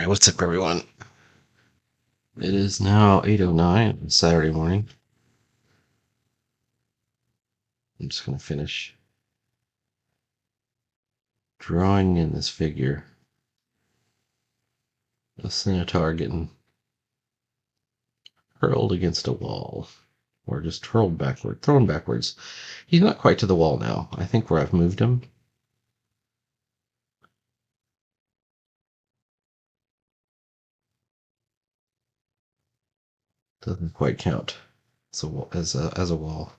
Alright, what's up, everyone? It is now 8:09 Saturday morning. I'm just going to finish drawing in this figure. A centaur getting hurled against a wall. Or just hurled backward, thrown backwards. He's not quite to the wall now. I think where I've moved him. Doesn't quite count as a wall.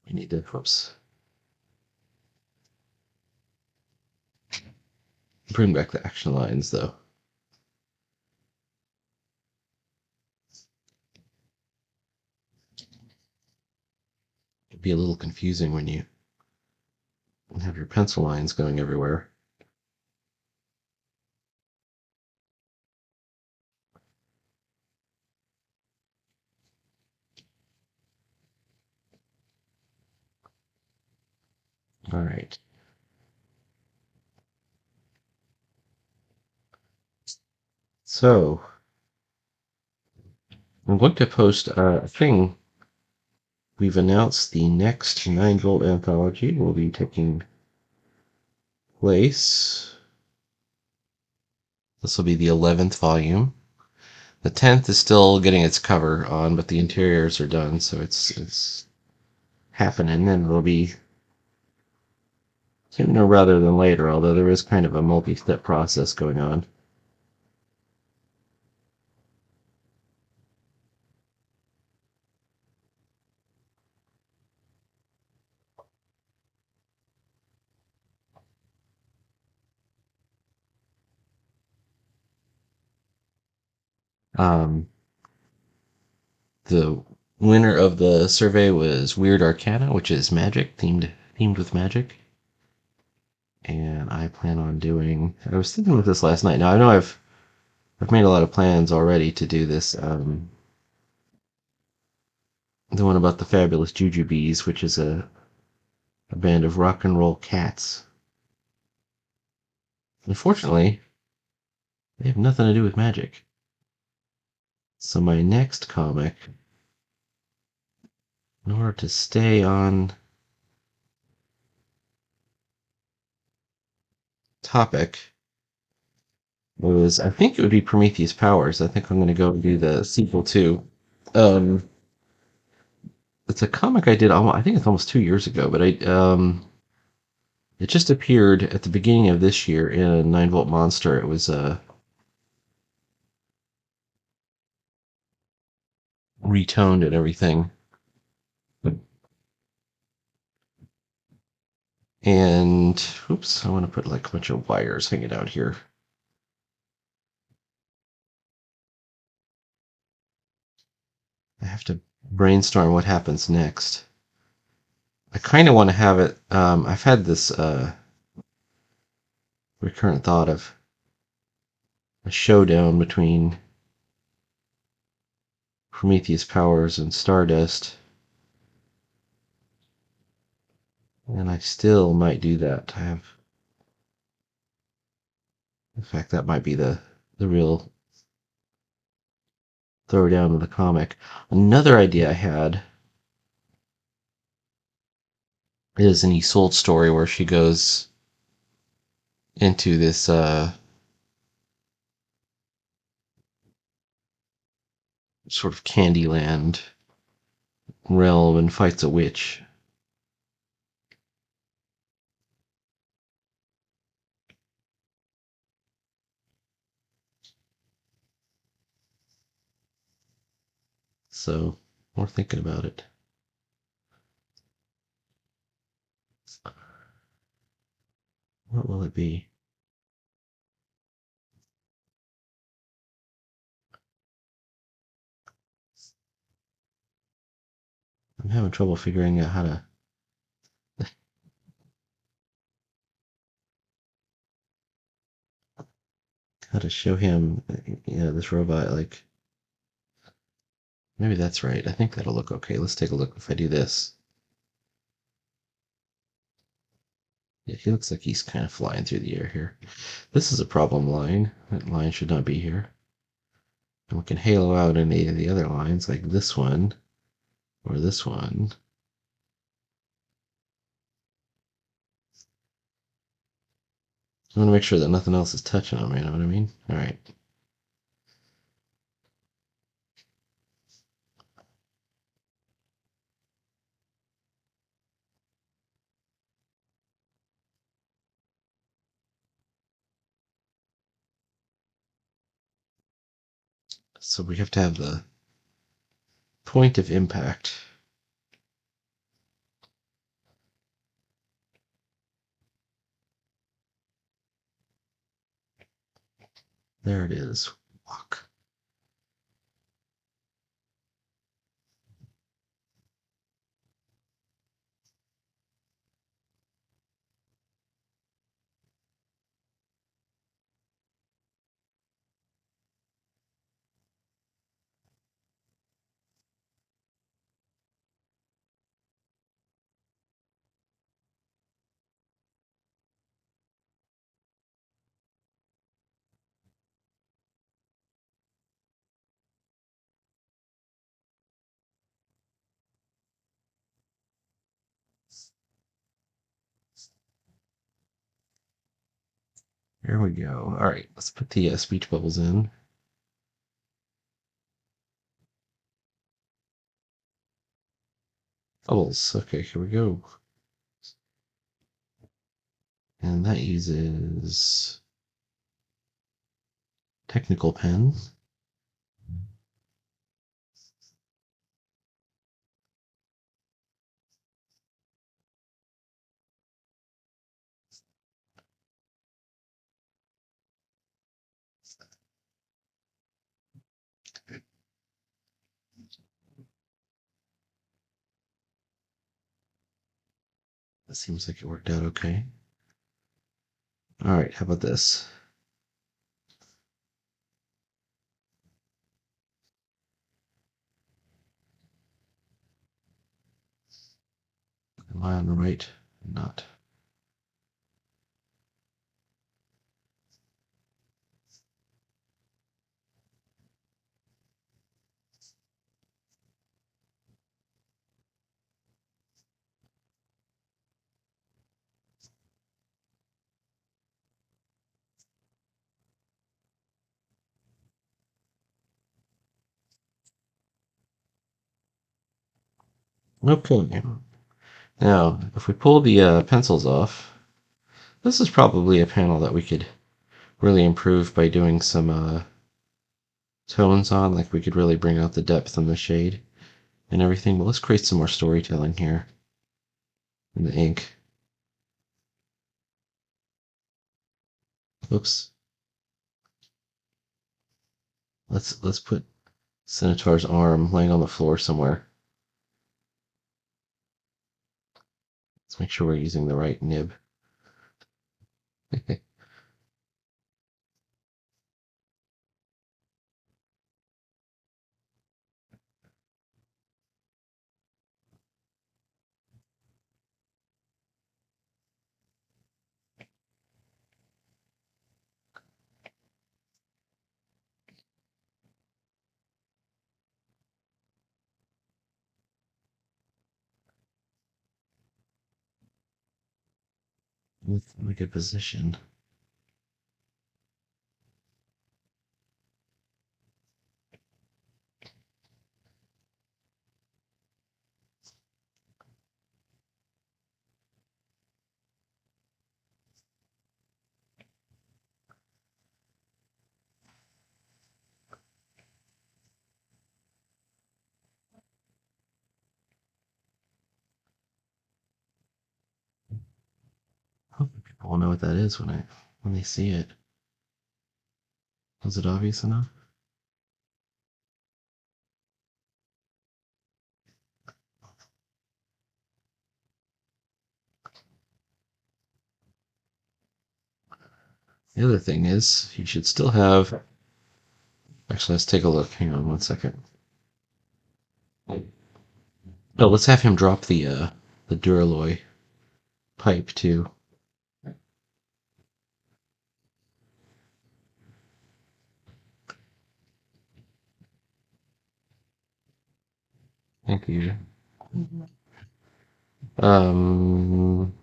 We need to, whoops. Bring back the action lines, though. It'd be a little confusing when you have your pencil lines going everywhere. All right. So, I'm going to post a thing. We've announced the next 9-volt anthology will be taking place. This will be the 11th volume. The 10th is still getting its cover on, but the interiors are done, so it's happening, and it'll be sooner rather than later, although there is kind of a multi-step process going on. Um, the winner of the survey was Weird Arcana, which is magic, themed with magic. And I plan on doing. I was thinking about this last night. Now I know I've made a lot of plans already to do this. The one about the fabulous Jujubes, which is a band of rock and roll cats. Unfortunately, they have nothing to do with magic. So my next comic, in order to stay on topic, was I think it would be Prometheus Powers. I think I'm going to go do the sequel too. It's a comic I did. I think it's almost 2 years ago, but it just appeared at the beginning of this year in 9-volt Monster. It was retoned and everything. And oops, I want to put like a bunch of wires hanging out here. I have to brainstorm what happens next. I kind of want to have it. I've had this recurrent thought of a showdown between Prometheus Powers and Stardust, and I still might do that. In fact, that might be the real throwdown of the comic. Another idea I had is an Isolde story where she goes into this sort of Candyland realm and fights a witch. So we're thinking about it. What will it be? I'm having trouble figuring out how to show him, this robot, like Maybe that's right. I think that'll look okay. Let's take a look if I do this. Yeah, he looks like he's kind of flying through the air here. This is a problem line. That line should not be here. And we can halo out any of the other lines, like this one or this one. I want to make sure that nothing else is touching them, you know what I mean? All right. So we have to have the point of impact. There it is. Walk. Here we go. All right, let's put the speech bubbles in. Bubbles. Okay, here we go. And that uses technical pen. That seems like it worked out okay. All right, how about this? Am I on the right? Not. Okay. Now, if we pull the pencils off, this is probably a panel that we could really improve by doing some tones on. Like we could really bring out the depth and the shade and everything. But let's create some more storytelling here in the ink. Oops. Let's put Senator's arm laying on the floor somewhere. Let's make sure we're using the right nib. With a good position. Hopefully people will know what that is when they see it. Was it obvious enough? The other thing is, you should still have. Actually, let's take a look. Hang on one second. Oh, let's have him drop the Duralloy pipe too. Thank you. Um,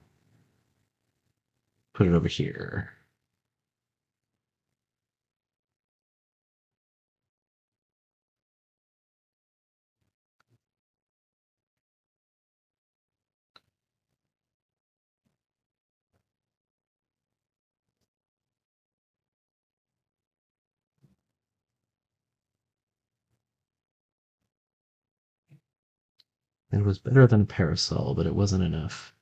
put it over here. It was better than a parasol, but it wasn't enough.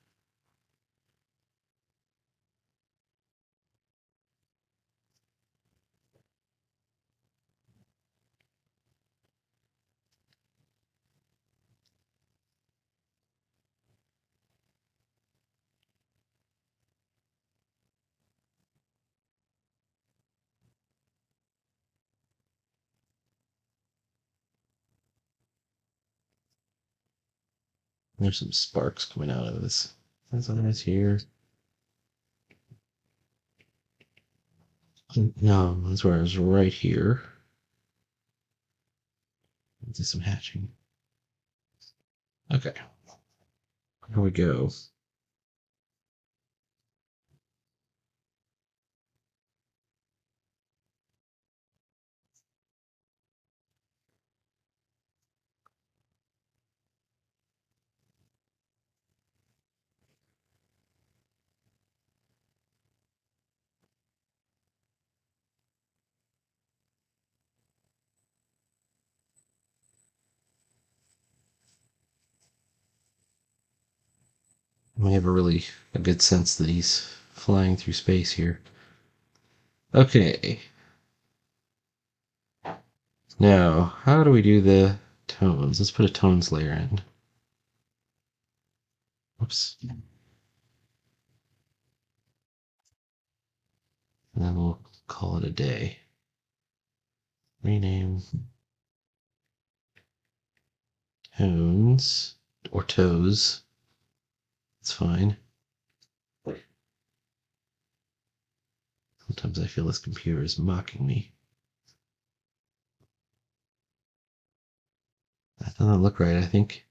There's some sparks coming out of this. That's nice here. No, that's where I was right here. Let's do some hatching. Okay, here we go. We have a good sense that he's flying through space here. Okay. Now, how do we do the tones? Let's put a tones layer in. Oops. And then we'll call it a day. Rename tones or toes. It's fine. Sometimes I feel this computer is mocking me. That doesn't look right, I think.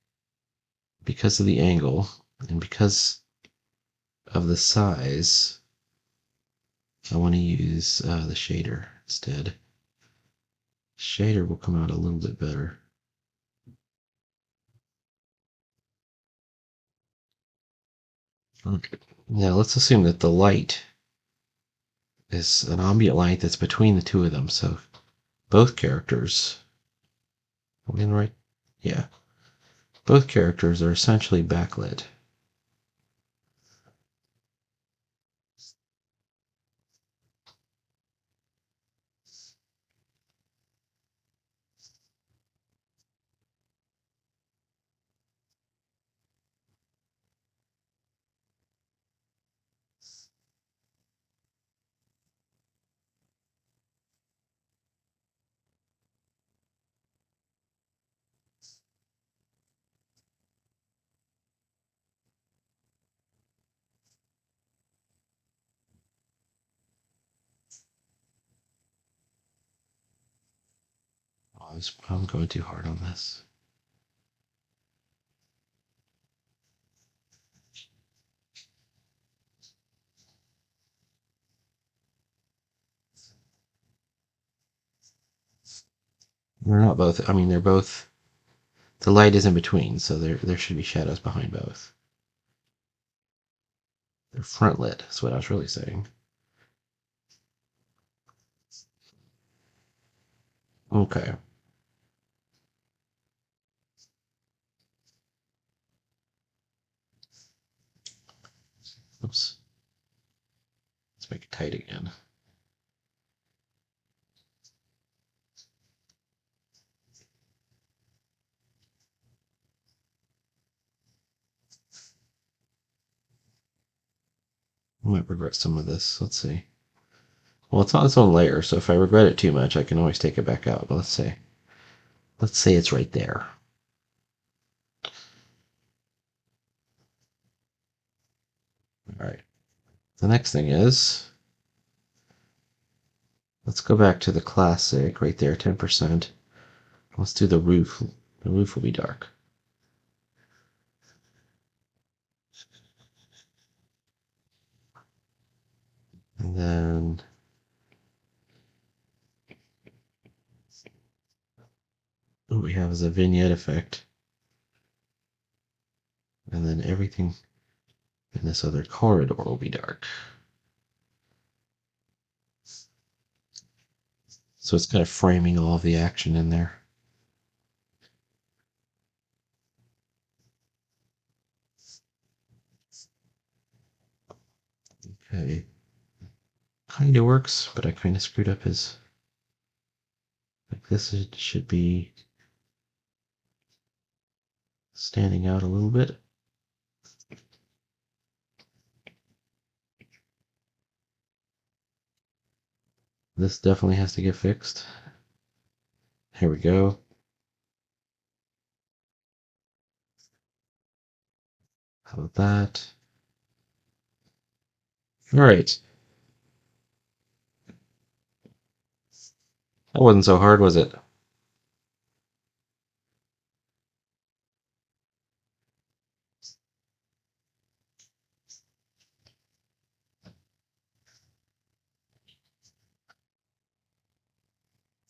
Because of the angle and because of the size, I want to use the shader instead. Shader will come out a little bit better. Okay. Now let's assume that the light is an ambient light that's between the two of them. So both characters, are we in the right? Yeah. Both characters are essentially backlit. I'm going too hard on this. They're not both. I mean, they're both. The light is in between, so there should be shadows behind both. They're front lit. That's what I was really saying. Okay. Oops. Let's make it tight again. I might regret some of this. Let's see. Well, it's on its own layer, so if I regret it too much, I can always take it back out. But let's say it's right there. All right. The next thing is, let's go back to the classic right there, 10%. Let's do the roof. The roof will be dark. And then what we have is a vignette effect. And then everything in this other corridor will be dark. So it's kind of framing all of the action in there. Okay. Kind of works, but I kind of screwed up his. Like this should be standing out a little bit. This definitely has to get fixed. Here we go. How about that? All right. That wasn't so hard, was it?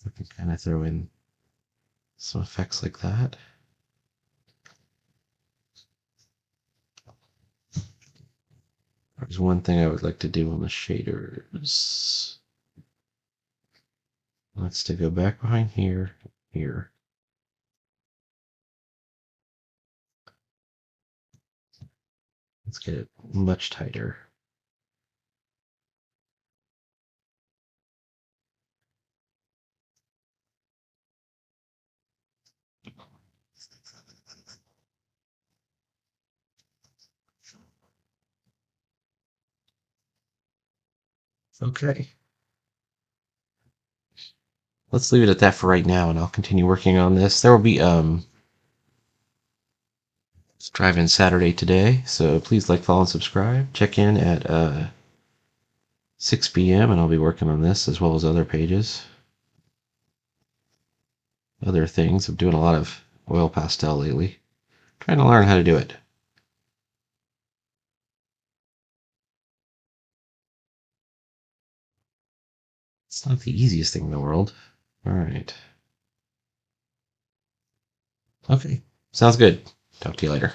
I can kind of throw in some effects like that. There's one thing I would like to do on the shaders. Let's to go back behind here, here. Let's get it much tighter. Okay. Let's leave it at that for right now, and I'll continue working on this. There will be drive-in Saturday today, so please like, follow, and subscribe. Check in at 6 p.m. and I'll be working on this as well as other pages, other things. I'm doing a lot of oil pastel lately, trying to learn how to do it. It's not the easiest thing in the world. All right. Okay. Sounds good. Talk to you later.